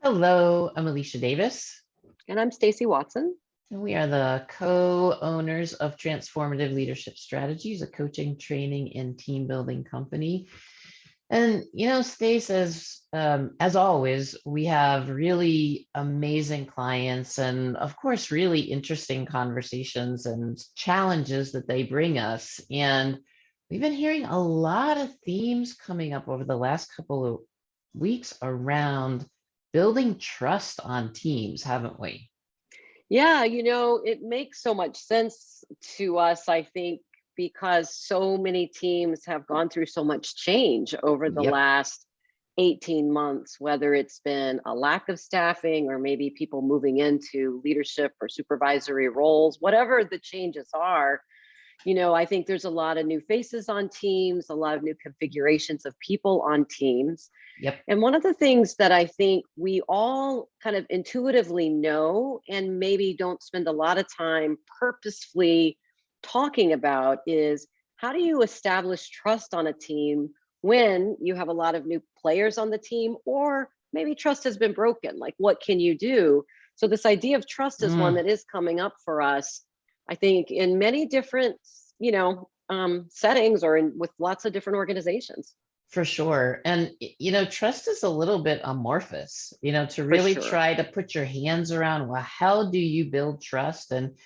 Hello, I'm Alicia Davis, And I'm Stacy Watson. and we are the co-owners of Transformative Leadership Strategies, a coaching, training, and team building company. And Stace, as always, we have really amazing clients, and of course, really interesting conversations and challenges that they bring us. And we've been hearing a lot of themes coming up over the last couple of weeks around building trust on teams, haven't we? Yeah, it makes so much sense to us, I think, because so many teams have gone through so much change over the Yep. last 18 months, whether it's been a lack of staffing or maybe people moving into leadership or supervisory roles, whatever the changes are. I think there's a lot of new faces on teams, a lot of new configurations of people on teams. Yep. And one of the things that I think we all kind of intuitively know and maybe don't spend a lot of time purposefully talking about is how do you establish trust on a team when you have a lot of new players on the team, or maybe trust has been broken? Like, what can you do? So, this idea of trust is one Mm, that is coming up for us, I think, in many different, settings or with lots of different organizations. for sure. And, trust is a little bit amorphous, to For really sure. try to put your hands around, well, how do you build trust? And,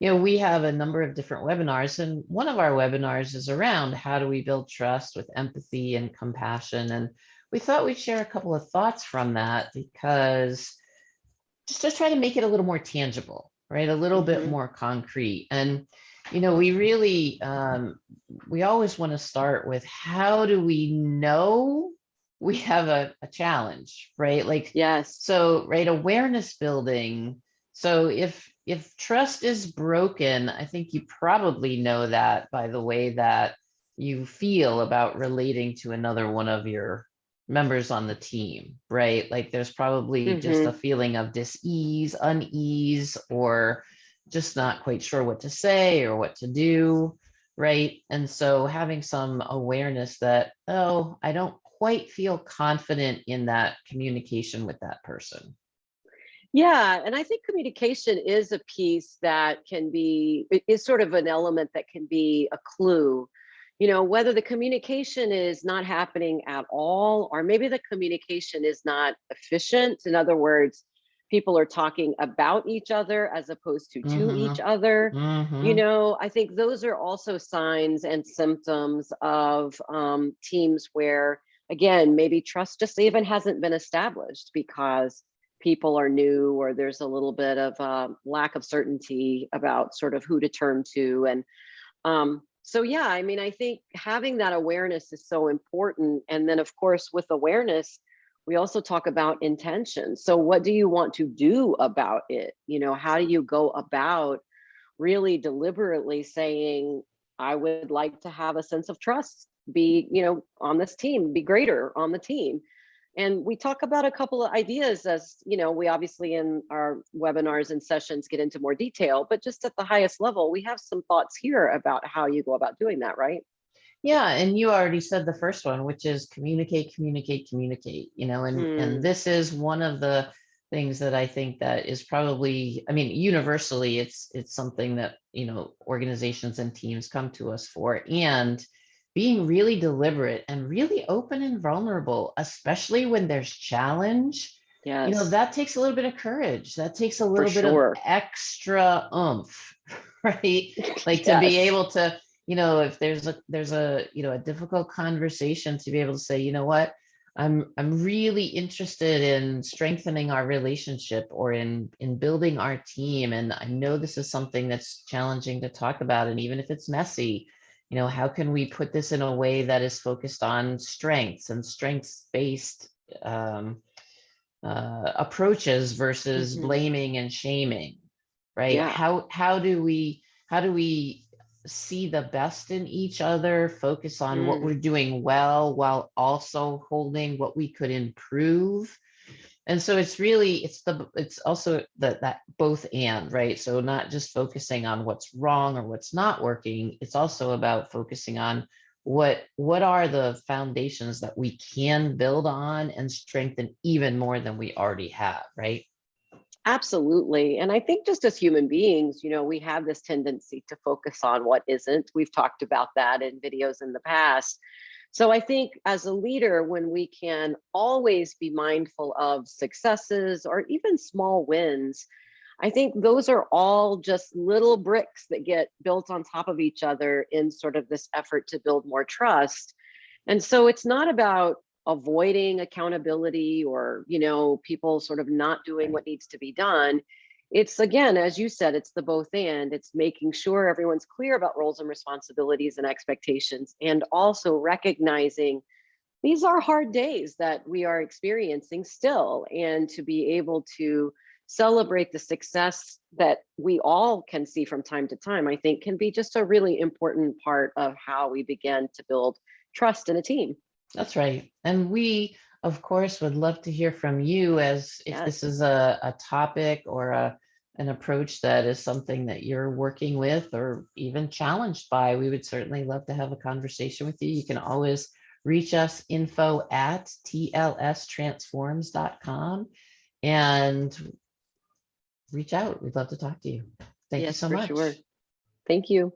we have a number of different webinars, and one of our webinars is around how do we build trust with empathy and compassion. And we thought we'd share a couple of thoughts from that because just to try to make it a little more tangible, right? A little bit Hmm. more concrete. And, we really, we always want to start with how do we know we have a challenge, right? Like, Yes. so, right, awareness building. So if trust is broken, I think you probably know that by the way that you feel about relating to another one of your members on the team, right? Like there's probably just a Hmm. feeling of dis-ease, unease, or just not quite sure what to say or what to do, right? And so having some awareness that, oh, I don't quite feel confident in that communication with that person. Yeah, and I think communication is a piece that is sort of an element that can be a clue. Whether the communication is not happening at all, or maybe the communication is not efficient. In other words, people are talking about each other as opposed to each Mm-hmm. other. Mm-hmm. I think those are also signs and symptoms of teams where, again, maybe trust just even hasn't been established because people are new, or there's a little bit of lack of certainty about sort of who to turn to. And so, yeah, I mean, I think having that awareness is so important. And then, of course, with awareness, we also talk about intention. So, what do you want to do about it? How do you go about really deliberately saying, I would like to have a sense of trust be, on this team, be greater on the team. And we talk about a couple of ideas, as we obviously in our webinars and sessions get into more detail, but just at the highest level, we have some thoughts here about how you go about doing that, right? Yeah, and you already said the first one, which is communicate, communicate, communicate, and Mm, this is one of the things that I think that is probably, I mean, universally, it's something that, organizations and teams come to us for. And being really deliberate and really open and vulnerable, especially when there's challenge, yes, that takes a little bit of courage. That takes a for little bit of sure. extra oomph, right? Like to be Yes. able to, if there's a a difficult conversation, to be able to say, what, I'm really interested in strengthening our relationship or in building our team, and I know this is something that's challenging to talk about, and even if it's messy, how can we put this in a way that is focused on strengths and strengths based um, approaches versus Hmm. blaming and shaming, right? Yeah. How do we see the best in each other, focus on what Mm, we're doing well while also holding what we could improve? And so it's also that both and, right? So not just focusing on what's wrong or what's not working, it's also about focusing on what are the foundations that we can build on and strengthen even more than we already have, right? Absolutely. And I think just as human beings, we have this tendency to focus on what isn't. We've talked about that in videos in the past. So I think as a leader, when we can always be mindful of successes or even small wins, I think those are all just little bricks that get built on top of each other in sort of this effort to build more trust. And so it's not about avoiding accountability or, people sort of not doing Right. what needs to be done. It's again, as you said, it's the both and. It's making sure everyone's clear about roles and responsibilities and expectations, and also recognizing these are hard days that we are experiencing still, and to be able to celebrate the success that we all can see from time to time, I think can be just a really important part of how we begin to build trust in a team. That's right. And we, of course, would love to hear from you as if this Yes. is a topic or an approach that is something that you're working with or even challenged by. We would certainly love to have a conversation with you. You can always reach us info@tlstransforms.com and reach out. We'd love to talk to you. Thank you Yes, so for much. sure. Thank you.